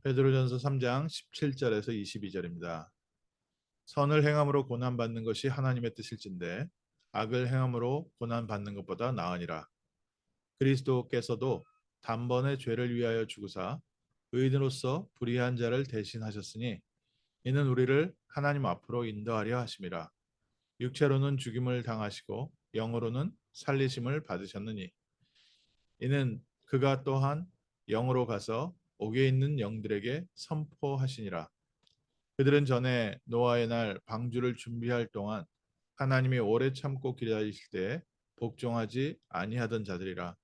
베드로전서 3장 17절에서 22절입니다. 선을 행함으로 고난받는 것이 하나님의 뜻일진데 악을 행함으로 고난받는 것보다 나으니라. 그리스도께서도 단번에 죄를 위하여 죽으사 의인으로서 불의한 자를 대신하셨으니 이는 우리를 하나님 앞으로 인도하려 하심이라. 육체로는 죽임을 당하시고 영으로는 살리심을 받으셨느니 이는 그가 또한 영으로 가서 옥에 있는 영들에게 선포하시니라. 그들은 전에 노아의 날 방주를 준비할 동안 하나님이 오래 참고 기다리실 때에 복종하지 아니하던 자들이라.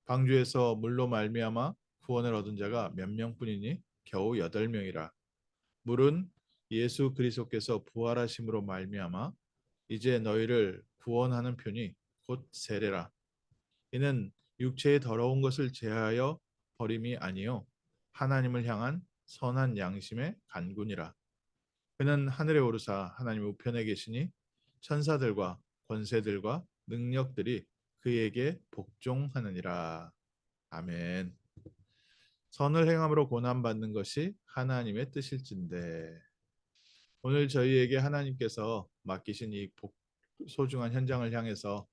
방주에서 물로 말미암아 구원을 얻은 자가 몇 명뿐이니 겨우 8명이라. 물은 예수 그리스도께서 부활하심으로 말미암아 이제 너희를 구원하는 편이 곧 세례라. 이는 육체의 더러운 것을 제하여 버림이 아니요 하나님을 향한 선한 양심의 간군이라. 그는 하늘에 오르사 하나님 우편에 계시니 천사들과 권세들과 능력들이 그에게 복종하느니라. 아멘. 선을 행함으로 고난받는 것이 하나님의 뜻일진데 오늘 저희에게 하나님께서 맡기신 이 소중한 현장을 향해서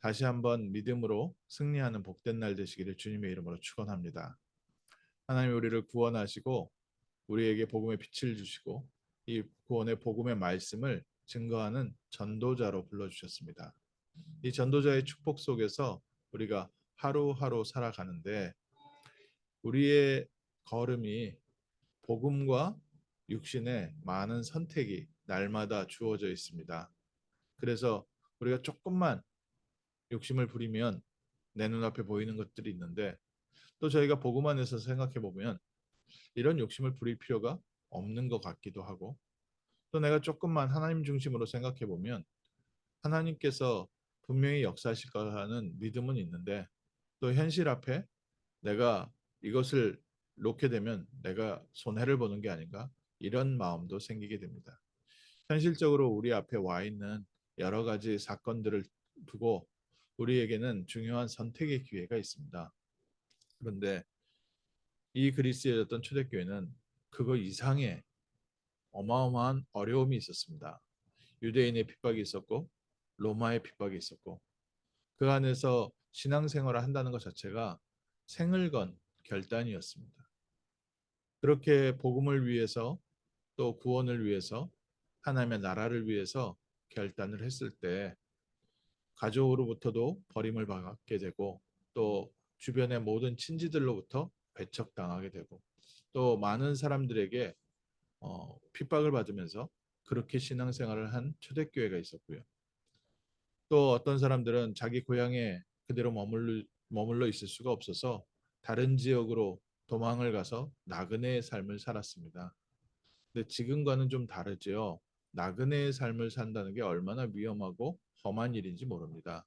다시 한번 믿음으로 승리하는 복된 날 되시기를 주님의 이름으로 축원합니다. 하나님 우리를 구원하시고 우리에게 복음의 빛을 주시고 이 구원의 복음의 말씀을 증거하는 전도자로 불러주셨습니다. 이 전도자의 축복 속에서 우리가 하루하루 살아가는데 우리의 걸음이 복음과 육신의 많은 선택이 날마다 주어져 있습니다. 그래서 우리가 조금만 욕심을 부리면 내 눈앞에 보이는 것들이 있는데 또 저희가 복음 안에서 생각해 보면 이런 욕심을 부릴 필요가 없는 것 같기도 하고 또 내가 조금만 하나님 중심으로 생각해 보면 하나님께서 분명히 역사하실 거라는 믿음은 있는데 또 현실 앞에 내가 이것을 놓게 되면 내가 손해를 보는 게 아닌가 이런 마음도 생기게 됩니다. 현실적으로 우리 앞에 와 있는 여러 가지 사건들을 두고 우리에게는 중요한 선택의 기회가 있습니다. 그런데 이 그리스의 어떤 초대교회는 그거 이상의 어마어마한 어려움이 있었습니다. 유대인의 핍박이 있었고 로마의 핍박이 있었고 그 안에서 신앙생활을 한다는 것 자체가 생을 건 결단이었습니다. 그렇게 복음을 위해서 또 구원을 위해서 하나님의 나라를 위해서 결단을 했을 때 가족으로부터도 버림을 받게 되고 또 주변의 모든 친지들로부터 배척당하게 되고 또 많은 사람들에게 핍박을 받으면서 그렇게 신앙생활을 한 초대교회가 있었고요. 또 어떤 사람들은 자기 고향에 그대로 머물러 있을 수가 없어서 다른 지역으로 도망을 가서 나그네의 삶을 살았습니다. 근데 지금과는 좀 다르죠. 나그네의 삶을 산다는 게 얼마나 위험하고 험한 일인지 모릅니다.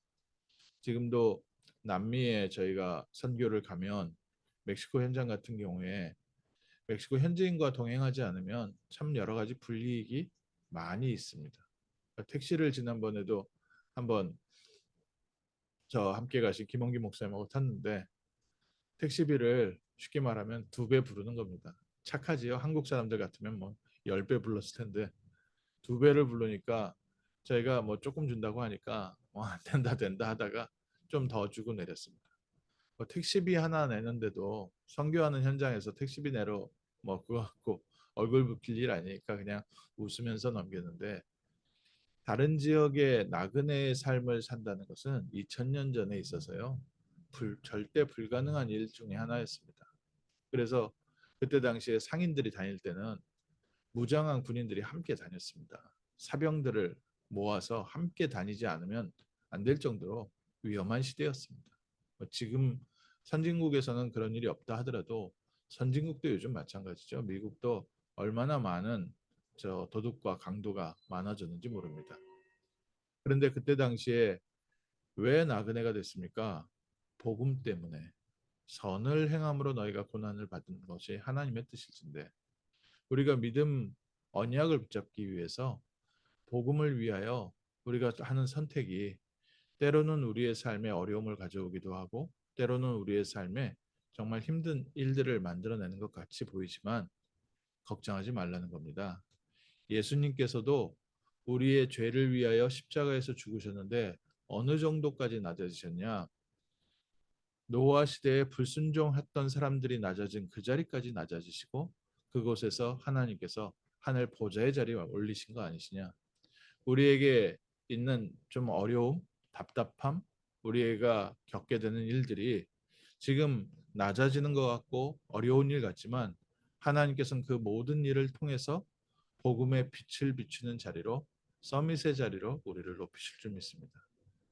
지금도 남미에 저희가 선교를 가면 멕시코 현장 같은 경우에 멕시코 현지인과 동행하지 않으면 참 여러 가지 불이익이 많이 있습니다. 택시를 지난번에도 한번 저 함께 가신 김원기 목사님하고 탔는데 택시비를 쉽게 말하면 2배 부르는 겁니다. 착하지요. 한국 사람들 같으면 뭐 10배 불렀을 텐데 2배를 부르니까 저희가 뭐 조금 준다고 하니까 안 된다 된다 하다가 좀 더 주고 내렸습니다. 뭐 택시비 하나 내는데도 선교하는 현장에서 택시비 내러 뭐 그거 갖고 얼굴 붉힐 일 아니니까 그냥 웃으면서 넘기는데 다른 지역의 나그네의 삶을 산다는 것은 2000년 전에 있어서요. 절대 불가능한 일 중에 하나였습니다. 그래서 그때 당시에 상인들이 다닐 때는 무장한 군인들이 함께 다녔습니다. 사병들을 모아서 함께 다니지 않으면 안 될 정도로 위험한 시대였습니다. 지금 선진국에서는 그런 일이 없다 하더라도 선진국도 요즘 마찬가지죠. 미국도 얼마나 많은 도둑과 강도가 많아졌는지 모릅니다. 그런데 그때 당시에 왜 나그네가 됐습니까? 복음 때문에 선을 행함으로 너희가 고난을 받은 것이 하나님의 뜻일진데 우리가 믿음 언약을 붙잡기 위해서 복음을 위하여 우리가 하는 선택이 때로는 우리의 삶에 어려움을 가져오기도 하고 때로는 우리의 삶에 정말 힘든 일들을 만들어내는 것 같이 보이지만 걱정하지 말라는 겁니다. 예수님께서도 우리의 죄를 위하여 십자가에서 죽으셨는데 어느 정도까지 낮아지셨냐? 노아 시대에 불순종했던 사람들이 낮아진 그 자리까지 낮아지시고 그곳에서 하나님께서 하늘 보좌의 자리에 올리신 거 아니시냐? 우리에게 있는 좀 어려움, 답답함, 우리가 겪게 되는 일들이 지금 낮아지는 것 같고 어려운 일 같지만 하나님께서는 그 모든 일을 통해서 복음의 빛을 비추는 자리로 서밋의 자리로 우리를 높이실 줄 믿습니다.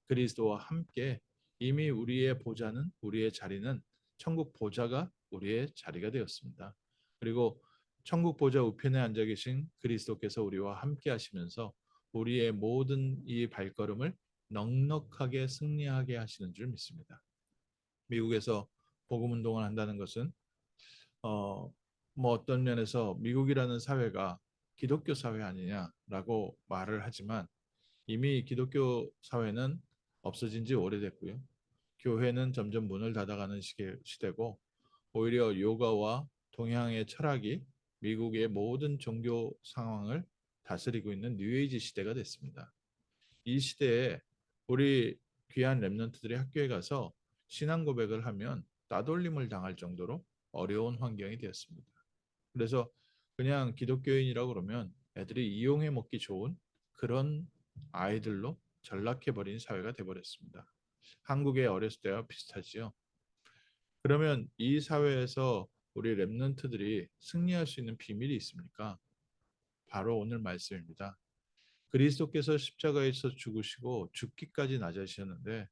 그리스도와 함께 이미 우리의 보좌는 우리의 자리는 천국 보좌가 우리의 자리가 되었습니다. 그리고 천국 보좌 우편에 앉아 계신 그리스도께서 우리와 함께 하시면서 우리의 모든 이 발걸음을 넉넉하게 승리하게 하시는 줄 믿습니다. 미국에서 복음 운동을 한다는 것은 어, 뭐 어떤 면에서 미국이라는 사회가 기독교 사회 아니냐라고 말을 하지만 이미 기독교 사회는 없어진 지 오래됐고요. 교회는 점점 문을 닫아가는 시대고 오히려 요가와 동양의 철학이 미국의 모든 종교 상황을 다스리고 있는 뉴에이지 시대가 됐습니다. 이 시대에 우리 귀한 렘넌트들이 학교에 가서 신앙 고백을 하면 따돌림을 당할 정도로 어려운 환경이 되었습니다. 그래서 그냥 기독교인이라고 그러면 애들이 이용해 먹기 좋은 그런 아이들로 전락해버린 사회가 돼버렸습니다. 한국의 어렸을 때와 비슷하지요. 그러면 이 사회에서 우리 렘넌트들이 승리할 수 있는 비밀이 있습니까? 바로 오늘 말씀입니다. 그리스도께서 십자가에서 죽으시고 죽기까지 낮아지셨는데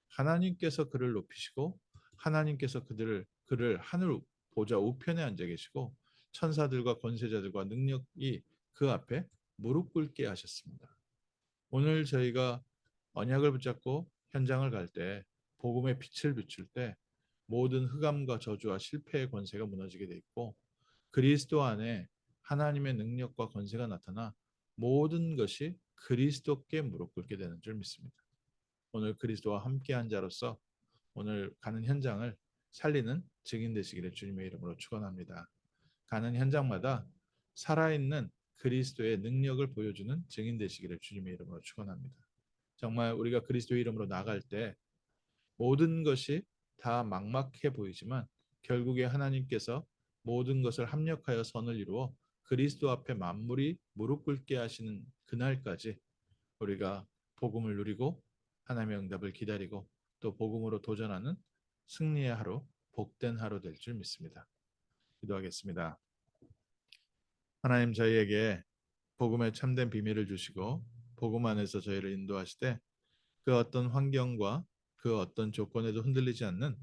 하나님께서 그를 높이시고 하나님께서 그를 하늘 보좌 우편에 앉아 계시고 천사들과 권세자들과 능력이 그 앞에 무릎 꿇게 하셨습니다. 오늘 저희가 언약을 붙잡고 현장을 갈 때 복음의 빛을 비출 때 모든 흑암과 저주와 실패의 권세가 무너지게 돼 있고 그리스도 안에 하나님의 능력과 권세가 나타나 모든 것이 그리스도께 무릎 꿇게 되는 줄 믿습니다. 오늘 그리스도와 함께한 자로서 오늘 가는 현장을 살리는 증인 되시기를 주님의 이름으로 축원합니다. 가는 현장마다 살아있는 그리스도의 능력을 보여주는 증인 되시기를 주님의 이름으로 축원합니다. 정말 우리가 그리스도의 이름으로 나갈 때 모든 것이 다 막막해 보이지만 결국에 하나님께서 모든 것을 합력하여 선을 이루어 그리스도 앞에 만물이 무릎 꿇게 하시는 그날까지 우리가 복음을 누리고 하나님의 응답을 기다리고 또 복음으로 도전하는 승리의 하루, 복된 하루 될 줄 믿습니다. 기도하겠습니다. 하나님 저희에게 복음의 참된 비밀을 주시고 복음 안에서 저희를 인도하시되 그 어떤 환경과 그 어떤 조건에도 흔들리지 않는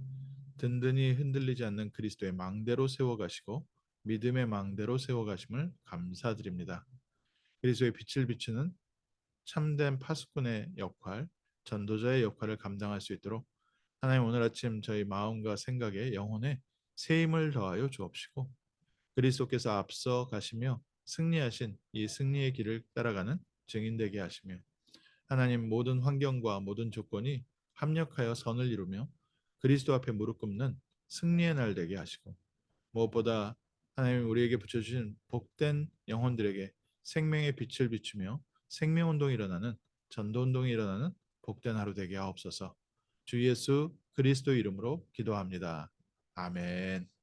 든든히 흔들리지 않는 그리스도의 망대로 세워가시고 믿음의 망대로 세워가심을 감사드립니다. 그리스도의 빛을 비추는 참된 파수꾼의 역할, 전도자의 역할을 감당할 수 있도록 하나님 오늘 아침 저희 마음과 생각에 영혼에 새 힘을 더하여 주옵시고 그리스도께서 앞서 가시며 승리하신 이 승리의 길을 따라가는 증인되게 하시며 하나님 모든 환경과 모든 조건이 합력하여 선을 이루며 그리스도 앞에 무릎 꿇는 승리의 날 되게 하시고 무엇보다 하나님 우리에게 붙여주신 복된 영혼들에게 생명의 빛을 비추며 생명운동이 일어나는 전도운동이 일어나는 복된 하루 되게 하옵소서. 주 예수 그리스도 이름으로 기도합니다. 아멘.